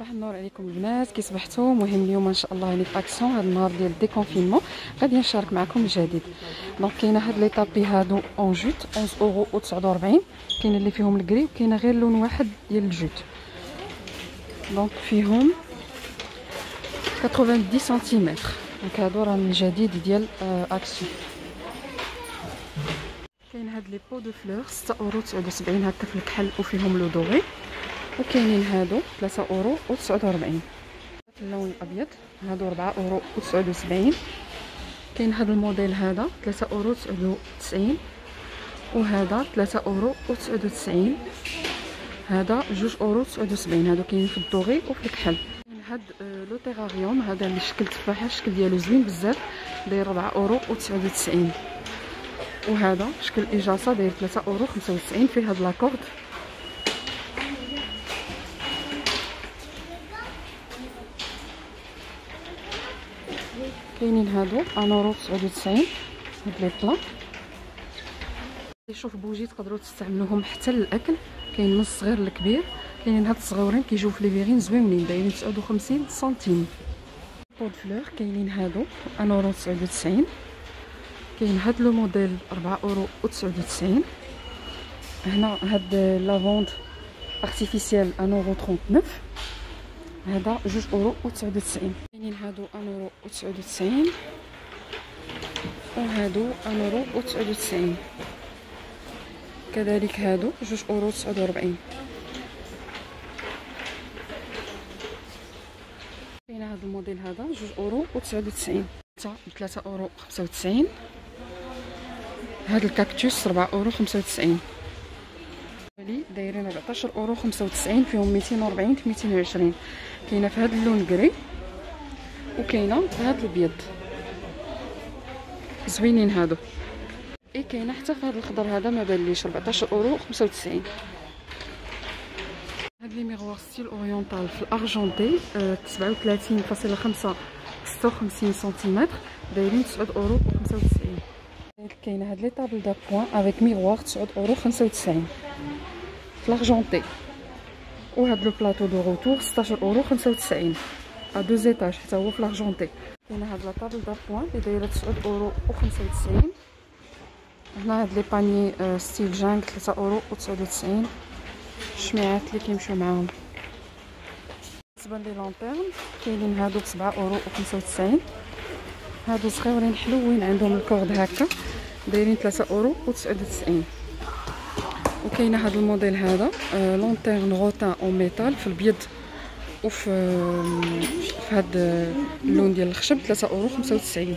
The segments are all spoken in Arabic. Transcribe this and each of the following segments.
صباح النور عليكم البنات، كي صبحتوا؟ مهم اليوم ان شاء الله يعني في اكسيون هذا النهار ديال الديكونفينمون غادي نشارك معكم الجديد. دونك كاينه هاد لي طابي هادو اون جوت 11 € و49، كاين اللي فيهم الكري وكاينه غير لون واحد ديال الجوت. دونك فيهم 90 سنتيمتر. دونك هادو راه من الجديد ديال اكسيون. كاين هاد لي بو دو فلور 6,79 € هكا في الكحل وفيهم لو دوغي، وكاينين هادو 3,49 € في اللون الابيض، هادو 4,79 €. كاين هاد الموديل هذا 3,99 €، وهذا 3,99 €، هذا 2,79 €. هادو كاينين في الدوغي وفي الكحل. كاين هاد لو تيراريوم هذا اللي شكل تفاحه، الشكل ديالو زوين بزاف، داير 4,99 €. وهذا شكل اجاصه داير 3,95 €، فيه هاد لاكورد. كاينين هادو 1,99 €. هاد لي بلا شوف بوجي تقدروا تستعملوهم حتى للاكل، كاين من الصغير للكبير. كاينين هاد الصغيورين كيجيو في لي فيغين زوينين دايرين 59 سنتيم. بود فلور كاينين هادو 1,99 €. كاين هاد لو موديل 4,99 €. هنا هاد لافوند ارتيفيسيال 1,39 €، هذا 2,99 €. كاينين هادو 1,99 €، وهادو 1,99 €. كذلك هادو 2,49 €. كاين هاد الموديل هذا 2,99 €، حتى 3,95 €. هاد الكاكتوس 4,95 €، لي دايرين 14,95 €، فيهم 240 في 220. كاينه في هاد اللون كري، وكاينه في هاد الابيض، زوينين هادو. اي كاينه حتى في هاد الخضر هذا ما باليش 14,95 €. هاد لي ميغوار ستيل اورينتال في الارجونتي 37.5 56 سنتيمتر، دايرين 9,95 €. كاينه هاد لي طابل دابوين افيك ميغوار 9,95 € في الارجونتي. وهاد لو بلاطو دو روتور 16,95 € ا دو زيتاج حتى هو في الارجونتي. كاينه هاد لا طابل دابوين اللي دايره 9,95 €. هنا هاد لي باني ستيل جانك 3,99 €. الشميعات اللي كيمشيو معاهم. بالنسبه لي لونتيرن كاينين هادو ب 7,95 €. هادو صغيورين حلوين، عندهم الكورد هكا، دايرين 3,99 €. وكاينه هاد الموديل هذا لونتيرن غوتان او ميتال في الابيض وفي هاد اللون ديال الخشب 3,95 €.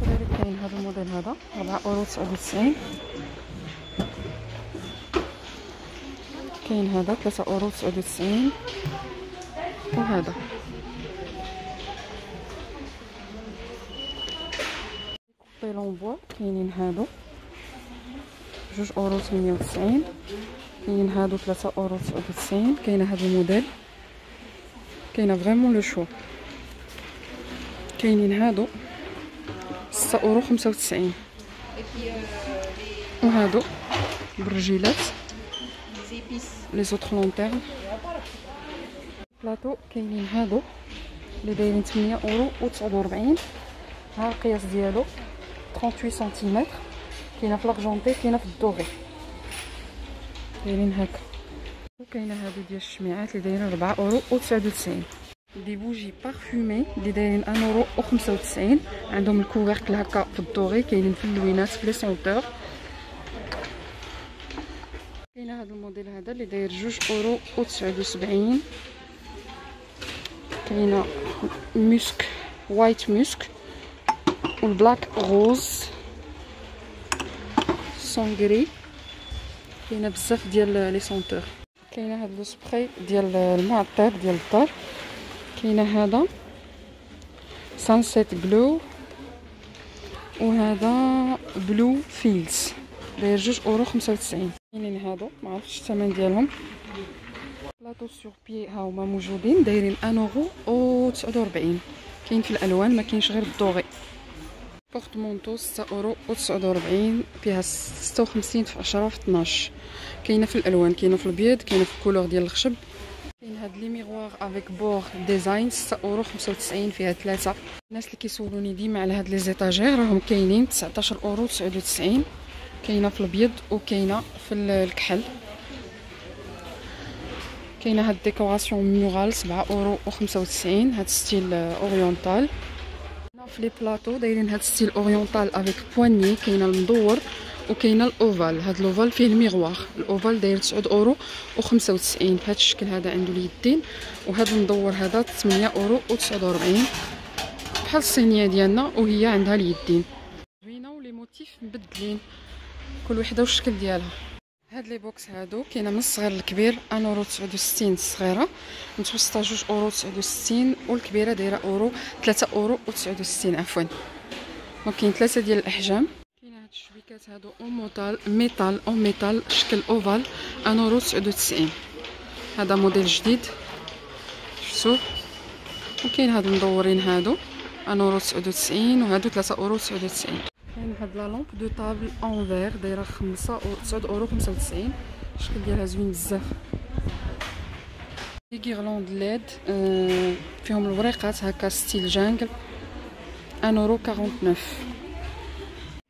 كذلك كاين هذا الموديل هذا 4,99 €. كاين هذا 3,99 €. وهذا كوبي بوا كاينين هادو 2,98 €. كاينين هادو 3,99 €. كاينه هذا الموديل، كاينه فريمون لو شو. كاينين هادو 6,95 €. وهادو برجيلات لي زوطخ لونتيرن. بلاطو كاينين هادو اللي دايرين 8,49 €. ها القياس ديالو 38 سنتيمتر. كاينه في الارجونتي، كاينه في الدوغي، دايرين هكا. وكاينه هادو ديال الشميعات اللي دايرين 4,99 €. دي بوجي بارفومي اللي دايرين 1,95 €. عندهم الكوفركل هكا في الدوغي، كاينين في اللوينات في لي سونتور. كاينه هذا الموديل هذا اللي داير 2,79 €. كاينه موسك وايت موسك والبلاك روز سونغري. كاينه بزاف ديال لي سونتور. كاينه هذا لو سبراي ديال المعطر ديال الدار. كاينه هذا سانسيت جلو، وهذا بلو فيلز داير 2,95 €. كاينين هادو معرفتش الثمن ديالهم. بلاطو سور بي ها هما موجودين دايرين 1,49 €. كاين في الالوان، ما كاينش غير الدوغي. بورتمونطو 6 اورو و 49 فيها 56 في 10 في 12. كاينه في الالوان، كاينه في الابيض، كاينه في الكولور ديال الخشب. كاين هاد لي ميغوار افيك بور ديزاين 6 اورو 95 فيها 3. الناس اللي كيسولوني ديما على هاد لي زيتاجير راهم كاينين 19 اورو 99. كاينه في الابيض وكاينه في الكحل. كاينه هاد ديكوراسيون مورال 7 اورو 95 هاد ستيل اورينتال. في لي بلاطو دايرين هاد ستيل اورينتال افيك بواني. كاينه المدور وكاينه الاوفال. هاد الاوفال فيه الميغوار. الاوفال داير 9 اورو و95 بهذا الشكل هذا عنده اليدين. وهذا المدور هذا 8 اورو و49 بحال الصينيه ديالنا وهي عندها اليدين زوينه ولي موتيف مبدلين كل وحده والشكل ديالها. هاد لي بوكس هادو كاينه من الصغير للكبير 1 اورو 69 الصغيره، متوسطه 2 اورو 69 والكبيره دايره اورو 3 اورو و69 عفوا. دونك كاين 3 ديال الاحجام. كاينه هاد الشبيكات هادو اون ميتال شكل اوفال 1 اورو 99. هذا موديل جديد شفتوه. وكاين هاد المدورين هادو 1 اورو 99 وهادو 3 اورو 99. كاين هاد لا لامب دو طابل اون فير دايره 9 اورو 95. الشكل ديالها زوين بزاف. لي غيرلاند ليد فيهم الوريقات هكا ستيل جانجل 1 اورو 49.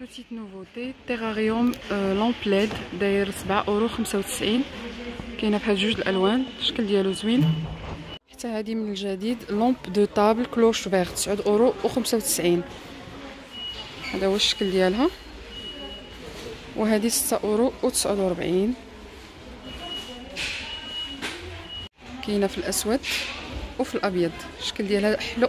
بوتيت نوفوتي تيراريوم لامب ليد داير 7 اورو 95. كاينه بحال جوج الالوان الشكل ديالو زوين. حتى هذه من الجديد لامب دو طابل كلوش فيغ 9 اورو 95. هذا هو الشكل ديالها. وهذه 6 اورو و49. كاينه في الاسود وفي الابيض الشكل ديالها حلو.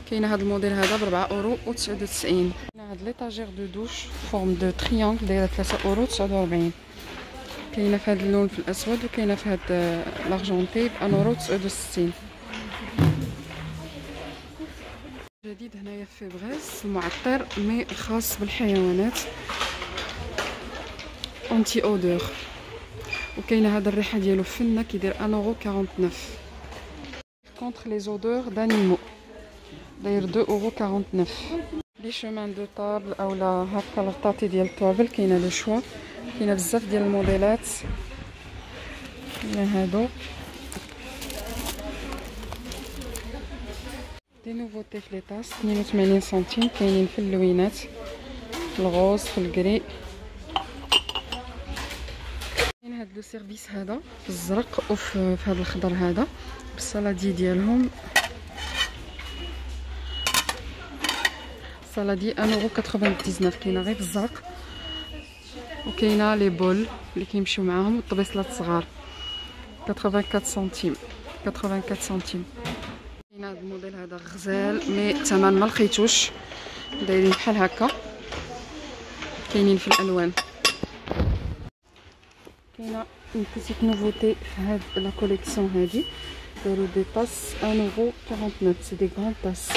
كاينه هذا الموديل هذا ب 4 اورو و99. كاينه هاد ليطاجير دو دوش فورم دو تريانغل دايره 3 اورو 49. كاينه في هذا اللون في الاسود وكاينه في هذا لارجونتي ب 1 اورو 69. جديد هنايا في فيبريس المعطر مي خاص بالحيوانات اونتي اودور. وكاينه هذا الريحه ديالو فنه كيدير 1 اورو 49. كونتر لي زودور دانيمو داير 2 اورو 49. لي شومان دو طابل اولا هكا الغطاطي ديال الطوابل كاينه لو شوا. كاينه بزاف ديال الموديلات. كاينه هادو دي نوفوتي في لي طاس 82 سنتيم. كاينين في اللوينات في الغوز في الكري. كاين هاد لو سيرفيس هذا في الزرق وفي هذا الخضر هذا بالصلادي ديالهم. الصلادي 1 اورو 99. كاينه غير في الزرق وكاينه لي بول اللي كيمشيو معاهم والطبيصلات الصغار 84 سنتيم 84 سنتيم. كاين هذا الموديل هذا غزال مي الثمن ما لقيتوش دايرين بحال هكا. كاينين في الالوان. كاينه اون بيتيت نوفوتي في هاد لا كوليكسيون هادي داروا دي طاس 1 اورو 49. سي دي غران طاس.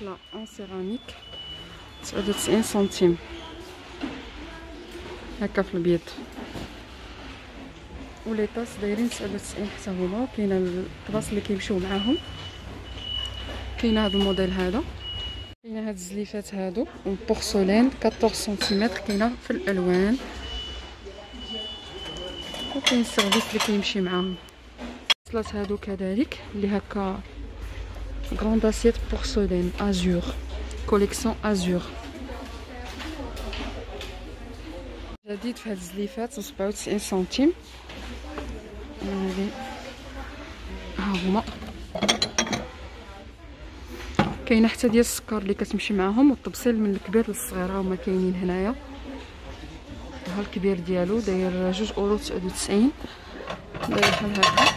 لا ان سيراميك 99 سنتيم هكا في البيض. ولي طاس دايرين 99 حتى هما. كاينه الطباس اللي كيمشيو معاهم. كاينه هذا الموديل هذا. كاينه هاد الزليفات هادو بورسولين 14 سنتيمتر. كاينه في الالوان وكاين السيرفيس اللي كيمشي معاهم. الصلات هادو كذلك اللي هكا غروند اسيت بورسولين ازور كوليكسيون ازور. جديد في هاد الزليفات 97 سنتيم. هادي ها هما. كاينه حتى ديال السكر اللي كتمشي معاهم والطبسيل من الكبير للصغير هما كاينين هنايا. ها الكبير ديالو داير 2 اورو 99. داير بحال هكا.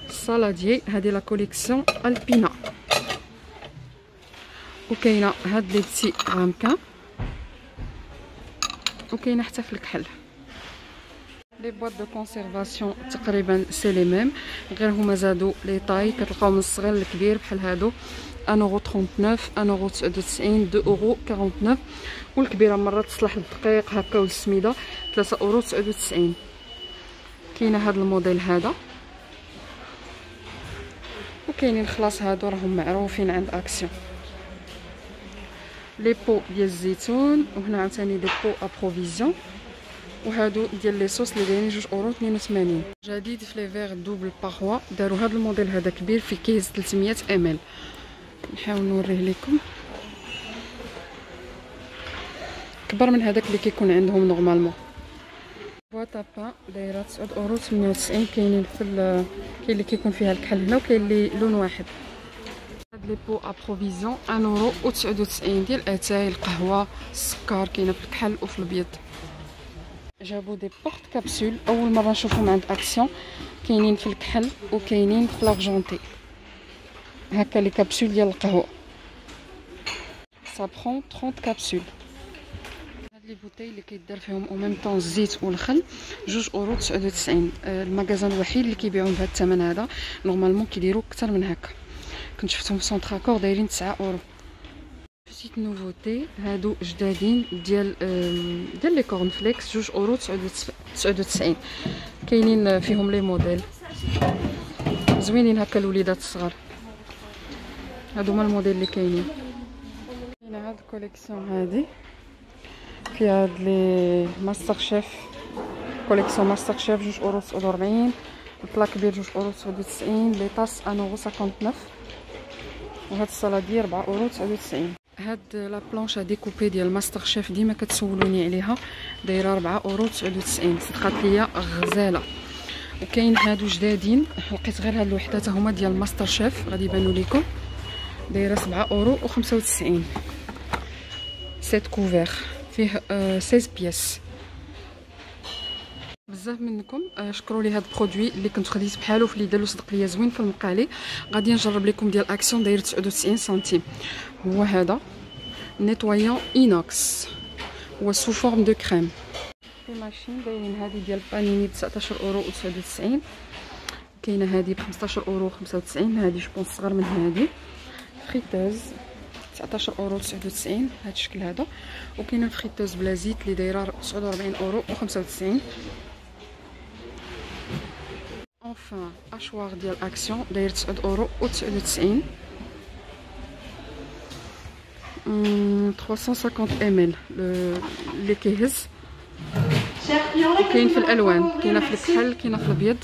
الصلادي هذه لا كوليكسيون البينا. وكاينه هاد لي بتي غامكان وكاينه حتى في الكحل. لي بواط دو كونسيرفاسيون تقريبا سي لي ميم غير هما زادوا لي طاي. كتلقاو من الصغير للكبير بحال هادو 1 اورو 39 1 اورو 99 2 اورو 49. والكبيره مرات تصلح للدقيق هكا والسميده 3 اورو 99. كاينه هذا الموديل هذا، وكاينين خلاص هادو راهم معروفين عند اكسيون. لي بو ديال الزيتون، وهنا عاوتاني دي بو ابروفيزيون، وهادو ديال لي صوص اللي دايرين 2 €82. جديد في لي فيغ دوبل باروا، داروا هذا الموديل هذا كبير في كيس 300 ml. نحاول نوريه لكم، كبر من هذاك اللي كيكون عندهم نورمالمون. بواطا با دايره 9,98 €. كاينين في كاين اللي كيكون فيها الكحل هنا، وكاين اللي لون واحد. هاد لي بو ابروفيزيون 1,99 € ديال اتاي القهوه السكر، كاينه في الكحل وفي الابيض. جابوا دي بورت كابسول، اول مره نشوفهم عند اكسيون، كاينين في الكحل وكاينين في لارجونتي. هكا لي كابسول ديال القهوه، ça prend 30 كابسول. هاد لي بوتاي اللي كيدار فيهم او ميم طون الزيت والخل 2,99 €. المغازان الوحيد اللي كيبيعوا بهذا الثمن هذا، نورمالمون كيديروا اكثر من هكا. كنت شفتهم في سونتر اكور دايرين 9 €. بيتيت نوفوتي هادو جدادين ديال لي كورن فليكس 2,99 €. كاينين فيهم لي موديل زوينين هكا الوليدات الصغار. هادو هما الموديل اللي كاينين. كاينه هاد الكوليكسيون هادي فيها هاد لي ماستر شيف، كوليكسيون ماستر شيف 2,49 €. البلا كبير 2,99 €. لي طاس 1,59 €. وهاد الصلاديه 4,99 €. هاد لا بلونش ديكوبي ديال ماستر شيف ديما كتسولوني عليها، دايره 4,99 €. صدقات ليا غزاله. وكاين هادو جدادين، لقيت غير هاد الوحده حتى هما ديال ماستر شيف، غادي يبانوا لكم، دايره 7,95 €. سيت كوفير فيه 16 بياس. بزاف منكم شكروا لي هاد البرودوي اللي كنت خديت بحالو في ليدل وصدق ليا زوين في المقالي. غادي نجرب لكم ديال اكسيون داير 99 سنتيم. هو هذا نيتوايون اينوكس، هو سو فورم دو كريم. في ماشين دايرين هادي ديال بانيني ب 19,99 €. كاينه هادي ب 15,95 €. هادي جوبونس صغر من هادي. فريتوز 19,99 €، هاد الشكل هذا. وكاينه الفريتوز بلا زيت اللي دايره 49,95 €. انفان اشوار ديال اكسيون داير 9,99 €. 350 ml اللي كيهز. كاين في الالوان، كاينه في الكحل، كاينه في الابيض.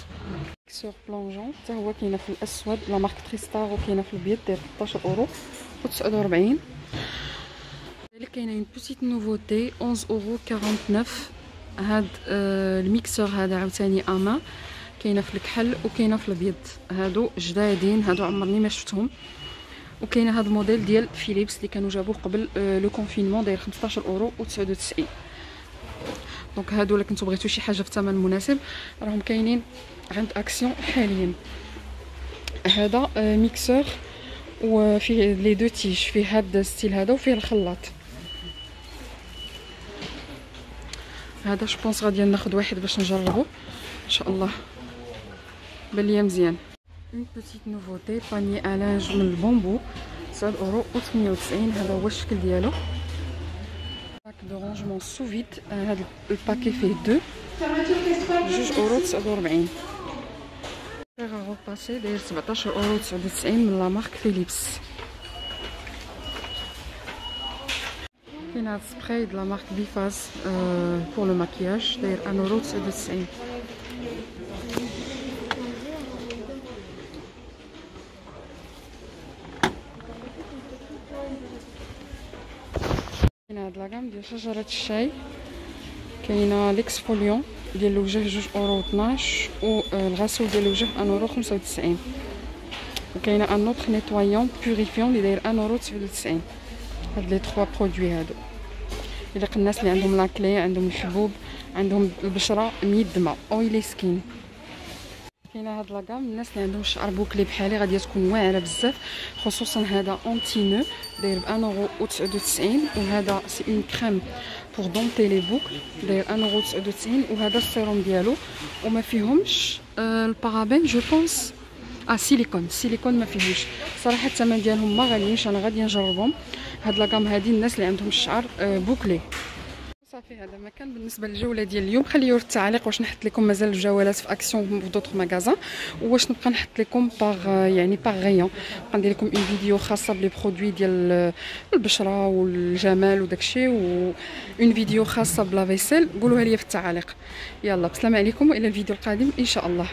ميكسور بلونجون حتى هو كاينه في الاسود لا مارك تريستار، وكاينه في الابيض داير 13,49 €. اللي كاينه اون بوتيت نوفوتي 11,49 €. هاد الميكسور هذا عاوتاني اما، كاينه في الكحل وكاينه في الابيض. هادو جدادين، هادو عمرني ما شفتهم. وكاينه هاد الموديل ديال فيليبس اللي كانوا جابوه قبل لو كونفينمون، داير 15,99 €. دونك هادو الا كنتو بغيتو شي حاجه في ثمن مناسب راهم كاينين عند اكسيون حاليا. هذا ميكسور وفيه لي دو تيج، فيه هاد ستيل هذا وفيه الخلاط هذا. جوبونس غادي ناخذ واحد باش نجربو ان شاء الله، بان ليا مزيان. اون بوتيت نوفوتي باني الانج من البومبو 9,98 €. هذا هو الشكل ديالو. باك دو رونجمون سو فيد، هذا الباكي فيه 2 €2,49. فيغارو باسي داير 17,99 € من لا مارك فيليبس. كاين هاد سبراي د لا مارك بيفاز بور لو ماكياج داير 1,99 €. كاين هاد لاكام ديال شجرة الشاي، كاينه ليكسفوليون ديال الوجه 2,12 €، والغسول ديال الوجه 1,95 €. وكاينه ان اوتر نيتوايون بوريفيون اللي داير 1,99 €. هاد لي 3 برودوي هادو الا الناس اللي عندهم لاكلي، عندهم الحبوب، عندهم البشره ميدمه اويلي سكين. كاينه هاد لاكام الناس اللي عندهم الشعر بوكلي بحالي غادي تكون واعره بزاف، خصوصا هذا اونتي نو داير ب 1,99 €. وهذا سي اون كريم بور دونتي لي بوكل داير 1,99 €. وهذا السيروم ديالو وما فيهمش البارابين جو بونس سيليكون ما فيهوش. صراحه الثمن ديالهم ما غاليينش، انا غادي نجربهم. هاد لاكام هادي الناس اللي عندهم الشعر بوكلي صافي هذا ما كان بالنسبه للجوله ديال اليوم. خليو التعليق واش نحط لكم مازال الجولات في اكسيون في دوطخ ماغازان، واش نبقى نحط لكم باغ يعني باغ غيون، ندير لكم اون فيديو خاصه بلي برودوي ديال البشره والجمال وداكشي، و اون فيديو خاصه بلا فيسيل. قولوها لي في التعاليق. يلا بسلام عليكم والى الفيديو القادم ان شاء الله.